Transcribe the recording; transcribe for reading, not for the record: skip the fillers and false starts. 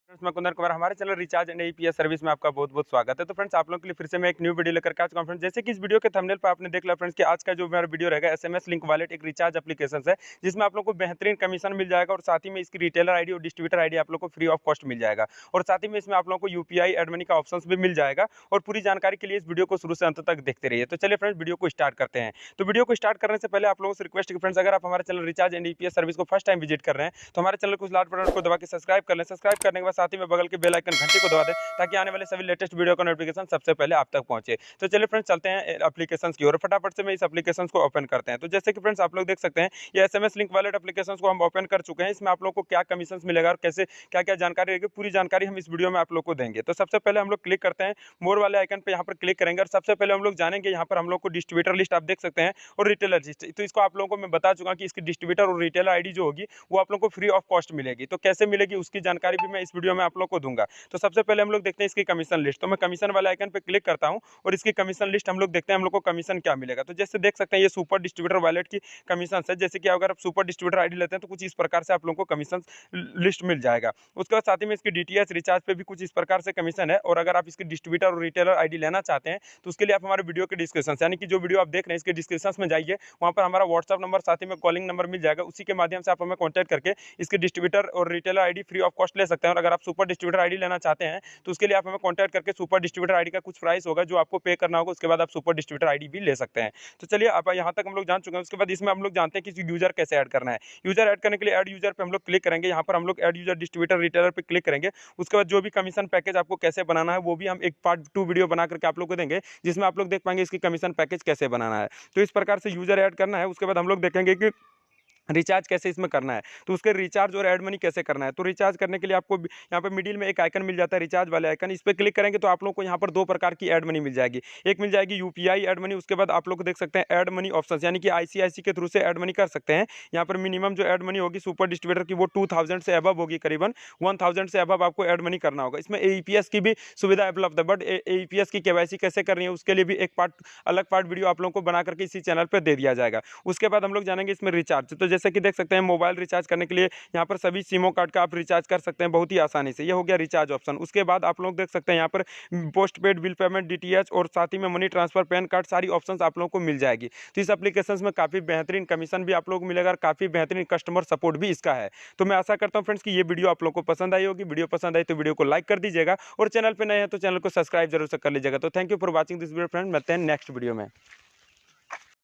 Friends, मैं कुंदन कुमार, हमारे channel recharge and EPS service में आपका बहुत-बहुत स्वागत है। तो फ्रेंड्स, आप लोगों के लिए फिर से मैं एक न्यू वीडियो लेकर के आ चुका हूं फ्रेंड्स। जैसे कि इस वीडियो के थंबनेल पे आपने देख लिया फ्रेंड्स कि आज का जो मेरा वीडियो रहेगा एसएमएस लिंक वॉलेट एक रिचार्ज एप्लीकेशन है, जिसमें आप लोगों को बेहतरीन कमीशन मिल जाएगा और साथ ही में इसकी रिटेलर आईडी और डिस्ट्रीब्यूटर आईडी आप लोग को फ्री ऑफ कॉस्ट मिल जाएगा। और साथ ही में इसमें आप लोगों को यूपीआई एड मनी का ऑप्शंस भी मिल जाएगा। और पूरी जानकारी के लिए इस वीडियो को शुरू से अंत तक देखते रहिए। तो चलिए फ्रेंड्स, वीडियो को स्टार्ट करते हैं। तो वीडियो को स्टार्ट करने से पहले आप लोगों से रिक्वेस्ट है कि फ्रेंड्स, अगर आप हमारे channel recharge and EPS service को फर्स्ट टाइम विजिट कर रहे हैं तो हमारे चैनल को उस लाल बटन को दबा के सब्सक्राइब कर लें। सब्सक्राइब करने के बाद साथ ही में बगल के बेल आइकन घंटी को दबा दें ताकि आने वाले सभी लेटेस्ट वीडियो का नोटिफिकेशन सबसे पहले आप तक पहुंचे। तो चलिए फ्रेंड्स, चलते हैं एप्लीकेशंस की ओर। फटाफट से मैं इस एप्लीकेशन को ओपन करते हैं। तो जैसे कि फ्रेंड्स, आप लोग देख सकते हैं ये एसएमएस लिंक वॉलेट एप्लीकेशन को हम ओपन कर चुके हैं। इसमें आप लोग को क्या कमीशन मिलेगा और कैसे क्या क्या जानकारी रहेगी, पूरी जानकारी हम इस वीडियो में आप लोग को देंगे। तो सबसे पहले हम लोग क्लिक करते हैं मोर वाले आइकन पे, यहाँ पर क्लिक करेंगे और सबसे पहले हम लोग जानेंगे यहाँ पर हम लोग को डिस्ट्रीब्यूटर लिस्ट आप देख सकते हैं और रिटेलर लिस्ट। तो इसको आप लोगों को मैं बता चुका कि इसकी डिस्ट्रीब्यूटर और रिटेलर आईडी जो होगी वो आप लोग को फ्री ऑफ कॉस्ट मिलेगी। तो कैसे मिलेगी उसकी जानकारी भी मैं इस वीडियो में आप लोग को दूंगा। तो सबसे पहले हम लोग देखते हैं इसकी कमीशन लिस्ट। तो मैं कमीशन वाले आइकन पे क्लिक करता हूं और इसकी कमीशन लिस्ट हम लोग देखते हैं हम लोग को कमीशन क्या मिलेगा। तो जैसे देख सकते हैं ये सुपर डिस्ट्रीब्यूटर वॉलेट की कमीशन है। जैसे कि अगर आप सुपर डिस्ट्रीब्यूटर आईडी लेते हैं तो कुछ इस प्रकार से आप लोगों को कमीशन लिस्ट मिल जाएगा। उसके बाद साथ ही में इसकी डीटीएच रिचार्ज पे भी कुछ इस प्रकार से कमीशन है। और अगर आप इसकी डिस्ट्रीब्यूटर और रिटेलर आईडी लेना चाहते हैं तो उसके लिए आप हमारे वीडियो के डिस्क्रिप्शन यानी कि जो वीडियो आप देख रहे हैं इसके डिस्क्रिप्शन में जाइए, वहाँ पर हमारा व्हाट्सअप नंबर साथ ही में कॉलिंग नंबर मिल जाएगा। उसी के माध्यम से आप हमें कॉन्टैक्ट करके इसके डिस्ट्रीब्यूटर और retailer ID free of cost ले सकते हैं। और अगर आप सुपर डिस्ट्रीब्यूटर आईडी लेना चाहते हैं तो उसके लिए आप हमें कॉन्टैक्ट करके सुपर डिस्ट्रीब्यूटर आईडी का कुछ प्राइस होगा जो आपको पे करना होगा। उसके बाद आप सुपर डिस्ट्रीब्यूटर आईडी भी ले सकते हैं। तो चलिए, अब यहाँ तक हम लोग जान चुके हैं। उसके बाद इसमें हम लोग जानते हैं कि यूजर कैसे ऐड करना है। यूजर ऐड करने के लिए ऐड यूजर पे हम लोग क्लिक करेंगे। यहाँ पर हम लोग ऐड यूजर डिस्ट्रीब्यूटर रिटेलर पे क्लिक करेंगे। उसके बाद जो भी कमीशन पैकेज आपको कैसे बनाना है वो भी हम एक पार्ट 2 वीडियो बना करके आप लोग को देंगे, जिसमें आप लोग देख पाएंगे इसकी कमीशन पैकेज कैसे बनाना है। तो इस प्रकार से यूजर ऐड करना है। उसके बाद हम लोग देखेंगे कि रिचार्ज कैसे इसमें करना है। तो उसके रिचार्ज और ऐड मनी कैसे करना है। तो रिचार्ज करने के लिए आपको यहाँ पे मिडिल में एक आइकन मिल जाता है, रिचार्ज वाले आइकन। इस पर क्लिक करेंगे तो आप लोग को यहाँ पर 2 प्रकार की ऐड मनी मिल जाएगी। एक मिल जाएगी यूपीआई ऐड मनी। उसके बाद आप लोग देख सकते हैं ऐड मनी ऑप्शन, यानी कि आईसीआईसी के थ्रू से ऐड मनी कर सकते हैं। यहाँ पर मिनिमम जो ऐड मनी होगी सुपर डिस्ट्रीब्यूटर की वो 2000 से अबव होगी, करीबन 1000 से अबव आपको ऐड मनी करना होगा। इसमें एईपीएस की भी सुविधा उपलब्ध है, बट एईपीएस की केवाईसी कैसे करनी है उसके लिए भी एक अलग पार्ट वीडियो आप लोगों को बना करके इसी चैनल पर दे दिया जाएगा। उसके बाद हम लोग जानेंगे इसमें रिचार्ज। तो जैसे कि देख सकते हैं मोबाइल रिचार्ज करने के लिए यहाँ पर सभी सिमो कार्ड का आप रिचार्ज कर सकते हैं बहुत ही आसानी से। ये हो गया रिचार्ज ऑप्शन। उसके बाद आप लोग देख सकते हैं यहाँ पर post paid bill payment, DTH और साथ ही में मनी ट्रांसफर, पैन कार्ड, सारी ऑप्शंस आप लोगों को मिल जाएगी। तो इस एप्लीकेशन में काफ़ी बेहतरीन कमीशन भी आप लोग को मिलेगा और काफ़ी बेहतरीन कस्टमर सपोर्ट भी इसका है। तो मैं आशा करता हूँ फ्रेंड्स कि ये वीडियो आप लोग को पसंद आई होगी। वीडियो पसंद आई तो वीडियो को लाइक कर दीजिएगा और चैनल पर नए हैं तो चैनल को सब्सक्राइब जरूर से कर लीजिएगा। तो thank you for watching this video friend. मिलते हैं नेक्स्ट वीडियो में।